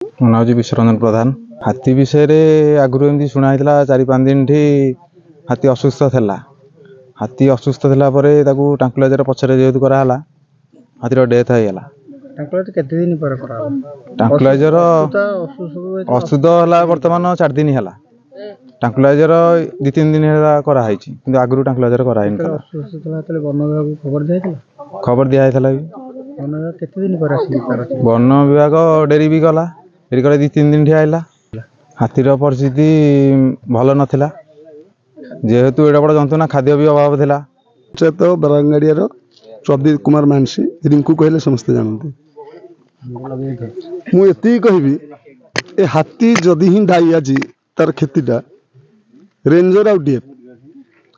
ମୋ ନାଁ ହେଉଛି ବିଶ୍ୱରଞ୍ଜନ ପ୍ରଧାନ। ହାତୀ ବିଷୟରେ ଆଗରୁ ଏମିତି ଶୁଣା ହେଇଥିଲା 4-5 ଦିନ ଠି ହାତୀ ଅସୁସ୍ଥ ଥିଲା। ହାତୀ ଅସୁସ୍ଥ ଥିଲା ପରେ ତାକୁ ଟ୍ରାଙ୍କୁଲାଇଜର ପଛରେ ଯେହେତୁ କରାହେଲା, ହାତୀର ଡେଥ୍ ହେଇଗଲା। ଟ୍ରାଙ୍କୁଲାଇଜର କେତେ ଦିନ ପରେ କରାହେଲା? ଟ୍ରାଙ୍କୁଲାଇଜର ଅସୁସ୍ଥ ହେଲା ବର୍ତ୍ତମାନ 4 ଦିନ ହେଲା। ଟ୍ରାଙ୍କୁଲାଇଜର 2-3 ଦିନ ହେଲା କରାହେଇଛି, କିନ୍ତୁ ଆଗରୁ ଟ୍ରାଙ୍କୁଲାଇଜର କରାହେଇନଥିଲା। ଅସୁସ୍ଥ ଥିଲା ଯେତେବେଳେ ବନ ବିଭାଗକୁ ଖବର ଦିଆଯାଇଥିଲା? ଖବର ଦିଆହେଇଥିଲା ବି। ବନ ବିଭାଗ କେତେ ଦିନ ପରେ ଆସିକି ତାର ବନ ବିଭାଗ ଡେରି ବି କଲା, ଡେରି କରି 2-3 ଦିନ ଠିଆ ହେଲା। ହାତୀର ପରିସ୍ଥିତି ଭଲ ନଥିଲା, ଯେହେତୁ ଏଡେ ବଡ଼ ଜନ୍ତୁ ନା, ଖାଦ୍ୟ ବି ଅଭାବ ଥିଲା। ପଞ୍ଚାୟତ ବରାଙ୍ଗାଡ଼ିଆର ପ୍ରଦୀପ କୁମାର ମାନସି, ରିଙ୍କୁ କହିଲେ ସମସ୍ତେ ଜାଣନ୍ତି। ମୁଁ ଏତିକି କହିବି, ଏ ହାତୀ ଯଦି ହିଁ ଦାୟୀ ଆଜି ତାର କ୍ଷତିଟା ରେଞ୍ଜର ଆଉ ଡିଏଫ୍,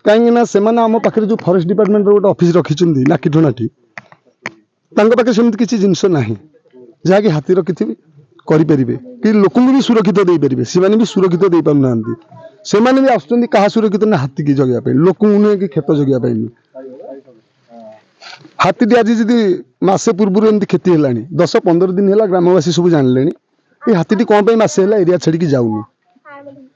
କାହିଁକି ନା ସେମାନେ ଆମ ପାଖରେ ଯେଉଁ ଫରେଷ୍ଟ ଡିପାର୍ଟମେଣ୍ଟର ଗୋଟେ ଅଫିସ ରଖିଛନ୍ତି ନାକିଠଣାଠି, ତାଙ୍କ ପାଖରେ ସେମିତି କିଛି ଜିନିଷ ନାହିଁ ଯାହାକି ହାତୀ ରଖିଥିବେ କରିପାରିବେ କି ଲୋକଙ୍କୁ ବି ସୁରକ୍ଷିତ ଦେଇପାରିବେ। ସେମାନେ ବି ସୁରକ୍ଷିତ ଦେଇପାରୁନାହାନ୍ତି। ସେମାନେ ବି ଆସୁଛନ୍ତି କାହା ସୁରକ୍ଷିତ ନା ହାତୀକି ଜଗିବା ପାଇଁ, ଲୋକଙ୍କୁ ନୁହେଁ କି କ୍ଷେତ ଜଗିବା ପାଇଁ ନୁହେଁ। ହାତୀଟି ଆଜି ଯଦି ମାସେ ପୂର୍ବରୁ ଏମିତି କ୍ଷତି ହେଲାଣି, 10-15 ଦିନ ହେଲା ଗ୍ରାମବାସୀ ସବୁ ଜାଣିଲେଣି ଏ ହାତୀଟି କ'ଣ ପାଇଁ ମାସେ ହେଲା ଏରିଆ ଛାଡ଼ିକି ଯାଉନି।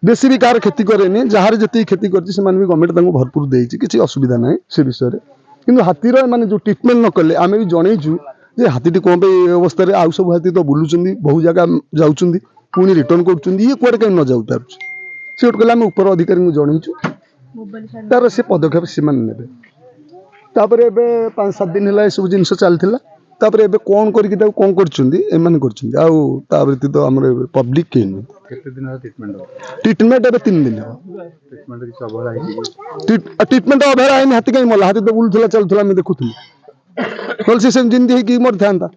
ବେଶୀ ବି କାହାର କ୍ଷତି କରେନି, ଯାହାର ଯେତିକି କ୍ଷତି କରିଛି ସେମାନେ ବି ଗଭର୍ଣ୍ଣମେଣ୍ଟ ତାଙ୍କୁ ଭରପୁର ଦେଇଛି, କିଛି ଅସୁବିଧା ନାହିଁ ସେ ବିଷୟରେ। କିନ୍ତୁ ହାତୀର ମାନେ ଯେଉଁ ଟ୍ରିଟମେଣ୍ଟ ନ କଲେ, ଆମେ ବି ଜଣେଇଛୁ ଯେ ହାତୀଟି କ'ଣ ପାଇଁ ଏ ଅବସ୍ଥାରେ, ଆଉ ସବୁ ହାତୀ ତ ବୁଲୁଛନ୍ତି, ବହୁ ଜାଗା ଯାଉଛନ୍ତି, ପୁଣି ରିଟର୍ନ କରୁଛନ୍ତି, ଇଏ କୁଆଡ଼େ କାହିଁ ନ ଯାଇପାରୁଛି। ସେ ଗୋଟେ କହିଲେ ଆମେ ଉପର ଅଧିକାରୀଙ୍କୁ ଜଣେଇଛୁ, ତାର ସେ ପଦକ୍ଷେପ ସେମାନେ ନେବେ। ତାପରେ ଏବେ 5-7 ଦିନ ହେଲା ଏସବୁ ଜିନିଷ ଚାଲିଥିଲା। ତାପରେ ଏବେ କ'ଣ କରିକି ତାକୁ କ'ଣ କରୁଛନ୍ତି ଏମାନେ କରୁଛନ୍ତି, ଆଉ ତା ବ୍ୟତୀତ ଆମର ଏବେ ପବ୍ଲିକ କେହି ନୁହେଁ। ଟ୍ରିଟମେଣ୍ଟ ଏବେ 3 ଦିନ ହେବ। ଟ୍ରିଟମେଣ୍ଟ ଅବହେଳା ହେଇନି, ହାତୀ କାହିଁ ମଲା? ହାତୀ ତ ବୁଲୁଥିଲା ଚାଲୁଥିଲା, ଆମେ ଦେଖୁଥିଲୁ। ନହେଲେ ସେ ସେମିତି ଯେମିତି ହେଇକି ମରିଥାନ୍ତା।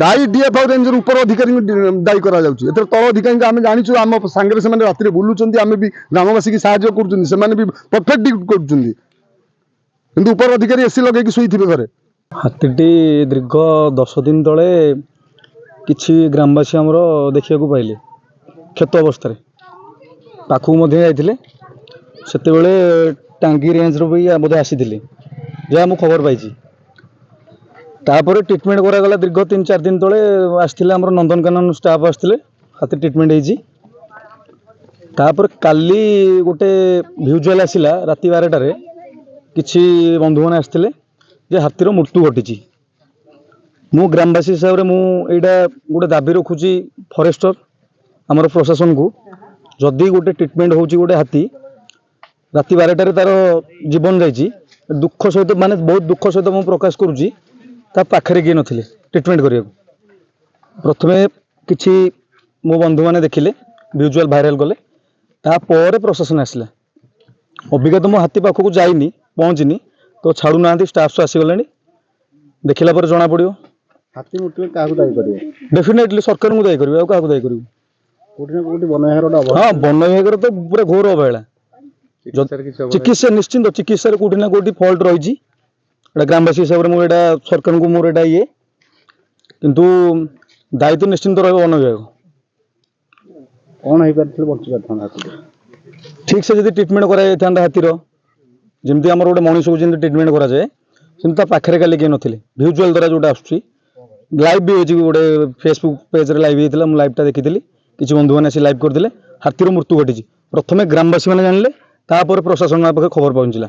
ଦାୟୀ ଡିଏଫ୍ ଆଉ ରେଞ୍ଜର ଉପର ଅଧିକାରୀଙ୍କୁ ଦାୟୀ କରାଯାଉଛି। ଏଥିରେ ତଳ ଅଧିକାରୀଙ୍କୁ ଆମେ ଜାଣିଛୁ, ଆମ ସାଙ୍ଗରେ ସେମାନେ ରାତିରେ ବୁଲୁଛନ୍ତି, ଆମେ ବି ଗ୍ରାମବାସୀକି ସାହାଯ୍ୟ କରୁଛନ୍ତି, ସେମାନେ ବି ପରଫେକ୍ଟ ଡ୍ୟୁଟି କରୁଛନ୍ତି, କିନ୍ତୁ ଉପର ଅଧିକାରୀ ଏସି ଲଗେଇକି ଶୋଇଥିବେ ଘରେ। ହାତୀଟି ଦୀର୍ଘ 10 ଦିନ ତଳେ କିଛି ଗ୍ରାମବାସୀ ଆମର ଦେଖିବାକୁ ପାଇଲେ କ୍ଷତ ଅବସ୍ଥାରେ, ପାଖକୁ ମଧ୍ୟ ଯାଇଥିଲେ। ସେତେବେଳେ ଟାଙ୍ଗୀ ରେଞ୍ଜର ବି ମଧ୍ୟ ଆସିଥିଲେ, ଯାହା ମୁଁ ଖବର ପାଇଛି। ତାପରେ ଟ୍ରିଟମେଣ୍ଟ କରାଗଲା ଦୀର୍ଘ 3-4 ଦିନ ତଳେ ଆସିଥିଲେ ଆମର ନନ୍ଦନକାନନ ଷ୍ଟାଫ୍ ଆସିଥିଲେ, ହାତୀ ଟ୍ରିଟମେଣ୍ଟ ହେଇଛି। ତାପରେ କାଲି ଗୋଟେ ଭିଜୁଆଲ ଆସିଲା ରାତି 12টাରେ, କିଛି ବନ୍ଧୁମାନେ ଆସିଥିଲେ ଯେ ହାତୀର ମୃତ୍ୟୁ ଘଟିଛି। ମୁଁ ଗ୍ରାମବାସୀ ହିସାବରେ ମୁଁ ଏଇଟା ଗୋଟେ ଦାବି ରଖୁଛି ଫରେଷ୍ଟର ଆମର ପ୍ରଶାସନକୁ, ଯଦି ଗୋଟେ ଟ୍ରିଟମେଣ୍ଟ ହେଉଛି ଗୋଟେ ହାତୀ ରାତି 12টাରେ ତାର ଜୀବନ ଯାଇଛି, ଦୁଃଖ ସହିତ ମାନେ ବହୁତ ଦୁଃଖ ସହିତ ମୁଁ ପ୍ରକାଶ କରୁଛି, ତା ପାଖରେ କିଏ ନଥିଲେ ଟ୍ରିଟମେଣ୍ଟ କରିବାକୁ। ପ୍ରଥମେ କିଛି ମୋ ବନ୍ଧୁମାନେ ଦେଖିଲେ, ଭିଜୁଆଲ ଭାଇରାଲ କଲେ, ତାପରେ ପ୍ରଶାସନ ଆସିଲା। ଅବିକା ତ ମୁଁ ହାତୀ ପାଖକୁ ଯାଇନି, ପହଞ୍ଚିନି, ତ ଛାଡ଼ୁନାହାନ୍ତି, ଷ୍ଟାଫ୍ ଆସିଗଲେଣି, ଦେଖିଲା ପରେ ଜଣାପଡ଼ିବ। ହାତୀ ମୃତ୍ୟୁ କାହାକୁ ଦାୟୀ କରିବେ? ଡେଫିନେଟଲି ସରକାରଙ୍କୁ ଦାୟୀ କରିବେ, ଆଉ କାହାକୁ ଦାୟୀ କରିବୁ? କୋଉଠି ନା କୋଉଠି ବନ ବିଭାଗର ଗୋଟେ ହଁ, ବନ ବିଭାଗର ତ ପୁରା ଘୋର ଅବହେଳା। ଚିକିତ୍ସା ନିଶ୍ଚିନ୍ତ, ଚିକିତ୍ସାରେ କୋଉଠି ନା କୋଉଠି ଫଲ୍ଟ ରହିଛି। ଏଇଟା ଗ୍ରାମବାସୀ ହିସାବରେ ମୁଁ ଏଇଟା ସରକାରଙ୍କୁ ମୋର ଏଇଟା ଇଏ, କିନ୍ତୁ ଦାୟିତ୍ୱ ନିଶ୍ଚିନ୍ତ ରହିବ ବନ ବିଭାଗ। କ'ଣ ହେଇପାରିଥିଲେ ବଞ୍ଚି ପାରିଥାନ୍ତା ହାତୀଟି? ଠିକ୍ ସେ ଯଦି ଟ୍ରିଟମେଣ୍ଟ କରାଯାଇଥାନ୍ତା ହାତୀର, ଯେମିତି ଆମର ଗୋଟେ ମଣିଷକୁ ଯେମିତି ଟ୍ରିଟମେଣ୍ଟ କରାଯାଏ, ସେମିତି ତା ପାଖରେ କାଲି କେହି ନଥିଲେ। ଭିଜୁଆଲ ଦ୍ୱାରା ଯେଉଁଟା ଆସୁଛି, ଲାଇଭ୍ ବି ହେଇଛି, ଗୋଟେ ଫେସବୁକ୍ ପେଜ୍ରେ ଲାଇଭ୍ ହେଇଥିଲା, ମୁଁ ଲାଇଭ୍ଟା ଦେଖିଥିଲି। କିଛି ବନ୍ଧୁମାନେ ଆସି ଲାଇଭ୍ କରିଥିଲେ। ହାତୀର ମୃତ୍ୟୁ ଘଟିଛି, ପ୍ରଥମେ ଗ୍ରାମବାସୀମାନେ ଜାଣିଲେ, ତାପରେ ପ୍ରଶାସନ ପାଖରେ ଖବର ପହଞ୍ଚିଲା।